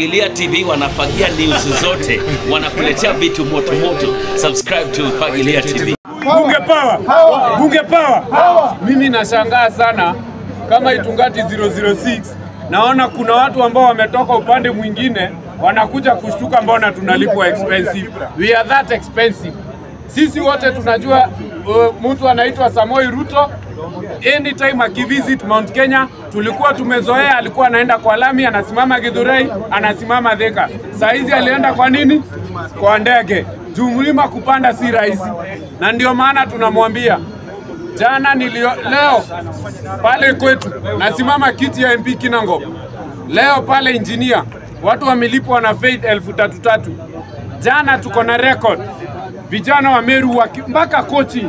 Fagilia TV wanafagia news zote, wanakuletea vitu moto moto. Subscribe to Fagilia TV. Bunge power! Bunge power! Mimi nashangaa sana kama Itungati 006. Naona kuna watu ambao wametoka upande mwingine wanakuja kushtuka mbona tunalipwa expensive. We are that expensive. Sisi wote tunajua mtu anaitwa Samoei Ruto. Anytime akivisit Mount Kenya tulikuwa tumezoea alikuwa anaenda kwa lami, anasimama Githurai, anasimama Thika. Saizi alienda kwa nini? Kwa ndege. Juu mlima kupanda si rahisi. Na ndio maana tunamwambia jana leo pale kwetu nasimama kiti ya MP Kinango. Leo pale engineer watu wamelipwa na Faith 3,300. Jana tuko na record. Vijana wa Meru mpaka coaching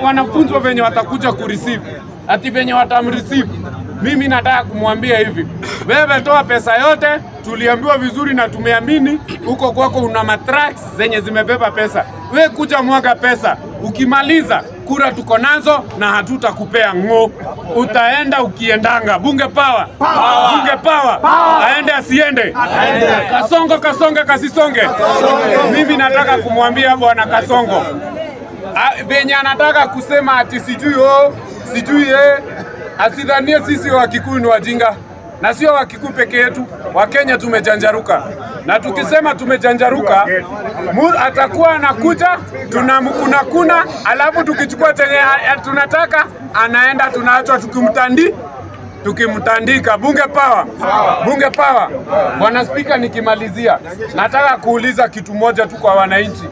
wanafunzwa venye watakuja kureceive, ati venye watamreceive. Mimi nataka kumwambia hivi, wewe toa pesa yote, tuliambiwa vizuri na tumeamini huko kwako una matracks zenye zimebeba pesa. Wewe kuja mwaga pesa, ukimaliza kura tuko nazo na hatutakupea ngo. Utaenda ukiendanga. Bunge power. Bunge power. Aende asiende. Kasongo kasonge kasisonge. Mimi nataka kumwambia bwana Kasongo, venye anataka kusema ati sijui asidhanie sisi wa Kikuyu ni wajinga. Na sio wa Kikuyu peke yetu, wa Kenya tumejanjaruka. Na tukisema tumejanjaruka, atakuwa anakuja tunamkuna, alafu tukichukua chenye tunataka anaenda tunaachwa tukimtandika. Bunge power. Bunge power. Bwana Spika, nikimalizia nataka kuuliza kitu moja tu kwa wananchi.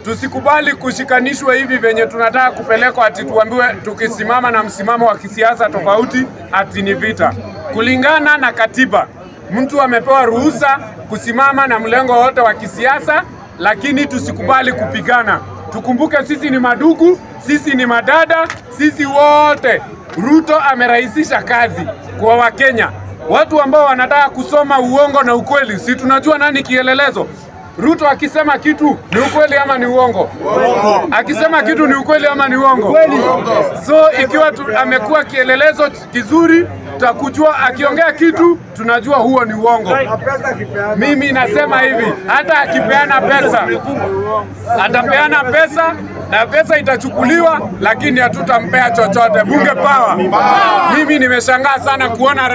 Tusikubali kushikanishwa hivi venye tunataka kupelekwa ati tuambiwe tukisimama na msimamo wa kisiasa tofauti ati ni vita. Kulingana na katiba, mtu amepewa ruhusa kusimama na mlengo wote wa kisiasa, lakini tusikubali kupigana. Tukumbuke sisi ni madugu, sisi ni madada, sisi wote. Ruto amerahisisha kazi kwa Wakenya. Watu ambao wanataka kusoma uongo na ukweli, si tunajua nani kielelezo? Ruto akisema kitu ni ukweli ama ni uongo? Akisema kitu ni ukweli ama ni uongo? So ikiwa amekuwa kielelezo kizuri, tutakujua akiongea kitu tunajua huo ni uongo. Mimi nasema hivi, hata akipeana pesa, atapeana pesa na pesa itachukuliwa, lakini hatutampea chochote. Bunge power. Mimi nimeshangaa sana kuona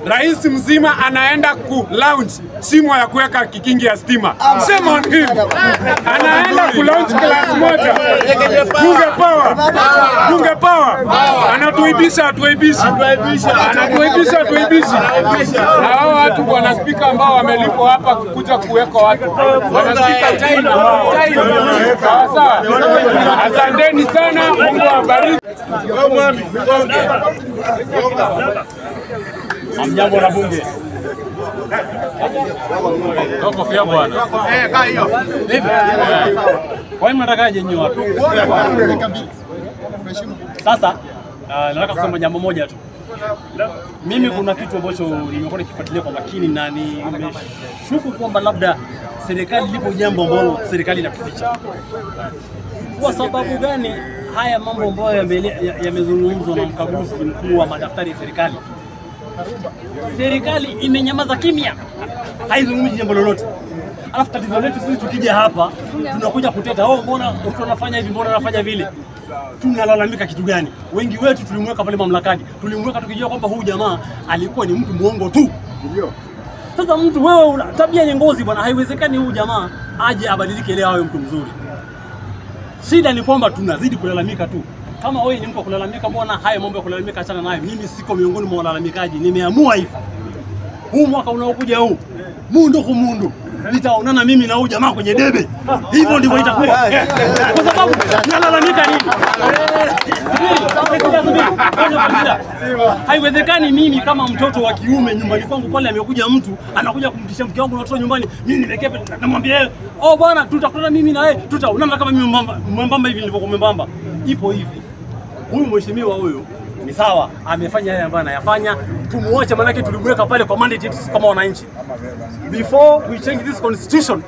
Rais mzima anaenda ku launch simu ya kuweka kikingi ya stima. Shame on him. Anaenda ku launch class moja. Bunge power. Bunge power. Anatuibisha. Na hao watu bwana Spika ambao wamelipwa hapa kuja kuweka watu. Bwana Spika China. Sawa. Asanteni sana. Mungu awabariki. Amjambo na bunge. Ndio fia bwana. Kaa hiyo. Kwa nini mnatakaje nyinyi watu? Sasa nataka kusema jambo moja tu. Mimi kuna kitu ambacho nimekuwa nikifuatilia kwa makini na nimeshuku kwamba labda serikali lipo jambo ambalo serikali inaficha. Kwa sababu gani haya mambo ambayo yamezungumzwa na mkaguzi mkuu wa madaftari ya serikali? Serikali imenyamaza kimya, haizungumzi jambo lolote. Alafu tatizo letu sisi tukija hapa tunakuja kuteta, mbona unafanya hivi, mbona unafanya vile. Tunalalamika kitu gani? Wengi wetu tulimweka pale mamlakani, tulimweka tukijua kwamba huyu jamaa alikuwa ni mtu muongo tu. Ndio. Sasa mtu wewe una tabia ya ngozi bwana, haiwezekani huyu jamaa aje abadilike leo awe mtu mzuri. Shida ni kwamba tunazidi kulalamika tu. Kama wewe ni mtu kulalamika, mbona haya mambo ya kulalamika achana nayo. Mimi siko miongoni mwa walalamikaji. Nimeamua hivi. Huu mwaka unaokuja huu, mundu nitaonana mimi na huyu jamaa kwenye debe. Hivyo ndivyo itakuwa. Kwa sababu nalalamika nini? Haiwezekani mimi kama mtoto wa kiume nyumbani kwangu pale amekuja mtu anakuja kumtisha mke wangu na watoto nyumbani, mimi nimekepa namwambia yeye, bwana tutakutana mimi na yeye, tutaonana kama mimi mwembamba hivi nilivyokuwa mwembamba. Ipo hivi. Huyu mheshimiwa huyu ni sawa, amefanya yale ambayo anayafanya, tumuache manake tulimweka pale kwa mandate yetu kama wananchi. Before we change this constitution,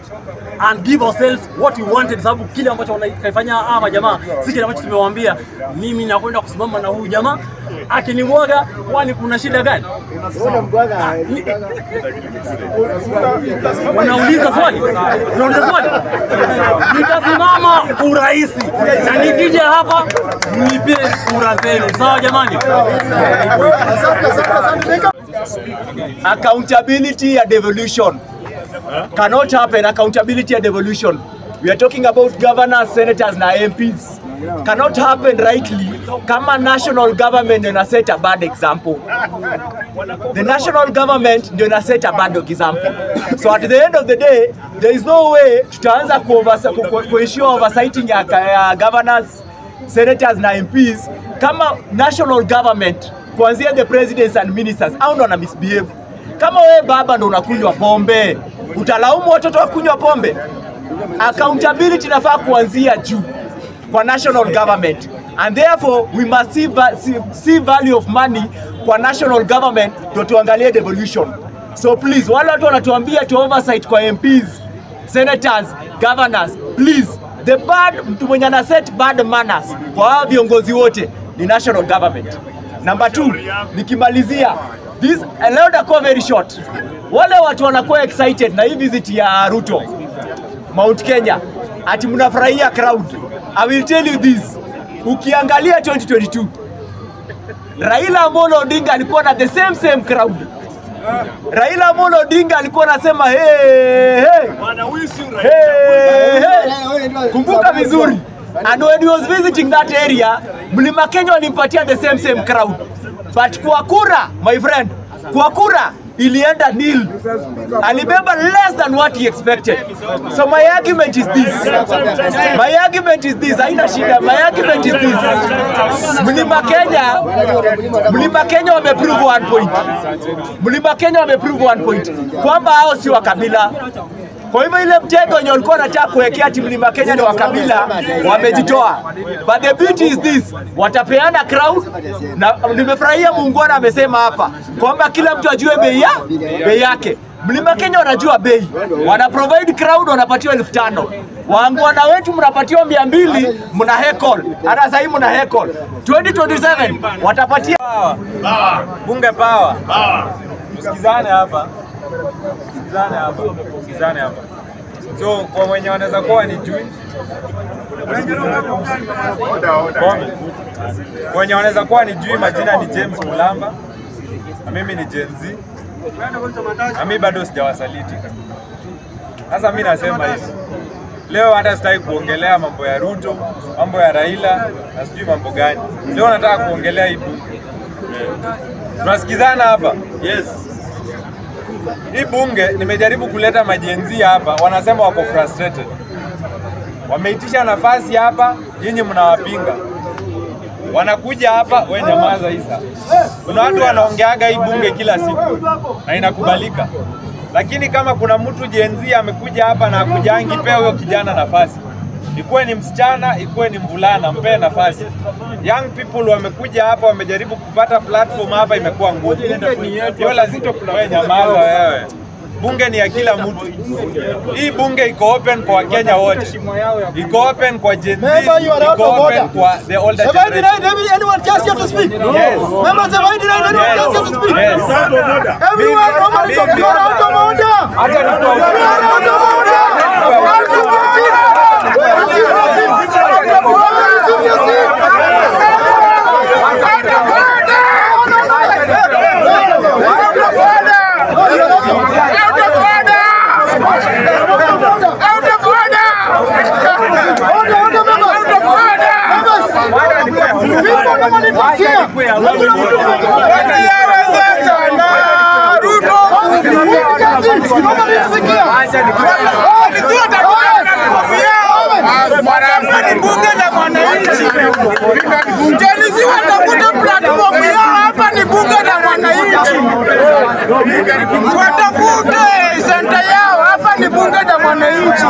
and give ourselves what we wanted, sababu kile ambacho wanaifanya ama jamaa si kile ambacho tumewaambia. Mimi nakwenda kusimama na huyu jamaa akinimwaga, kwani kuna shida gani? Unauliza swali? Nitasimama urahisi na nikija hapa nipe kura zenu, sawa jamani? Accountability and devolution cannot happen. Accountability and devolution. We are talking about governors, senators na MPs. Cannot happen rightly. Kama national government ndio set a bad example. The national government ndio set a bad example. So at the end of the day, there is no way tutaanza kuensure oversighting ya governors, senators na MPs kama national government kuanzia the presidents and ministers au ndo na misbehave. Kama wewe baba ndo unakunywa pombe, utalaumu watoto wa kunywa pombe? Accountability inafaa kuanzia juu kwa national government, and therefore we must see value of money kwa national government ndio tuangalie devolution. So please, wale watu wanatuambia to oversight kwa MPs, senators, governors, please, the bad mtu mwenye ana set bad manners kwa viongozi wote ni national government. Number 2, nikimalizia this leo ndako very short. Wale watu wanakuwa excited na hii visit ya Ruto Mount Kenya ati mnafurahia crowd. I will tell you this. Ukiangalia 2022 Raila Amolo Odinga alikuwa na the same crowd. Raila Amolo Odinga alikuwa anasema hey. Kumbuka vizuri. And when he was visiting that area, Mlima Kenya walimpatia the same crowd. But kwa kura, my friend, kwa kura ilienda nil. Alibeba less than what he expected. So my argument is this. Haina shida. My argument is this. Mlima Kenya wameprove 1 point. Mlima Kenya wameprove 1 point. Kwamba hao si wa kabila. Kwa hivyo ile mtego wenye walikuwa wanataka kuwekea timu Mlima Kenya ni wa kabila wamejitoa. But the beauty is this, watapeana crowd na nimefurahia muungwana amesema hapa kwamba kila mtu ajue bei yake. Mlima Kenya wanajua bei. Wana provide crowd wanapatiwa 1500. Waangwana wetu mnapatiwa 200, mna heckle. Hata sasa hivi mna heckle. 2027 watapatia bunge power. Msikizane hapa. So kwa mwenye wanaweza kuwa ni jui. Mwenye wanaweza kuwa ni jui, majina ni James Mulamba. Na mimi ni Gen Z. Na mimi bado sijawasaliti. Sasa mimi nasema hivi. Leo hata sitaki kuongelea mambo ya Ruto, mambo ya Raila, na sijui mambo gani. Leo nataka kuongelea hii bunge. Tunasikizana hapa? Yes. Hii bunge nimejaribu kuleta majenzi hapa, wanasema wako frustrated. Wameitisha nafasi hapa, nyinyi mnawapinga. Wanakuja hapa, wewe nyamaza Isa. Kuna watu wanaongeaga hii bunge kila siku na inakubalika. Lakini kama kuna mtu jenzi amekuja hapa na akujangi, pea huyo kijana nafasi. Ikuwe ni msichana, ikuwe ni mvulana, mpe nafasi. Young people wamekuja hapa, wamejaribu kupata platform hapa, imekuwa ngumu. Hiyo lazima wewe nyamaza wewe. Bunge ni ya kila mtu. Hii bunge iko open kwa Wakenya wote. Iko open kwa Gen Z, iko open kwa the older generation. Anyone just here to speak? Yes. Members of anyone just here to speak? Yes. Everyone, nobody talking about out of order. Watafute senta yao hapa, ni bunge la mwananchi.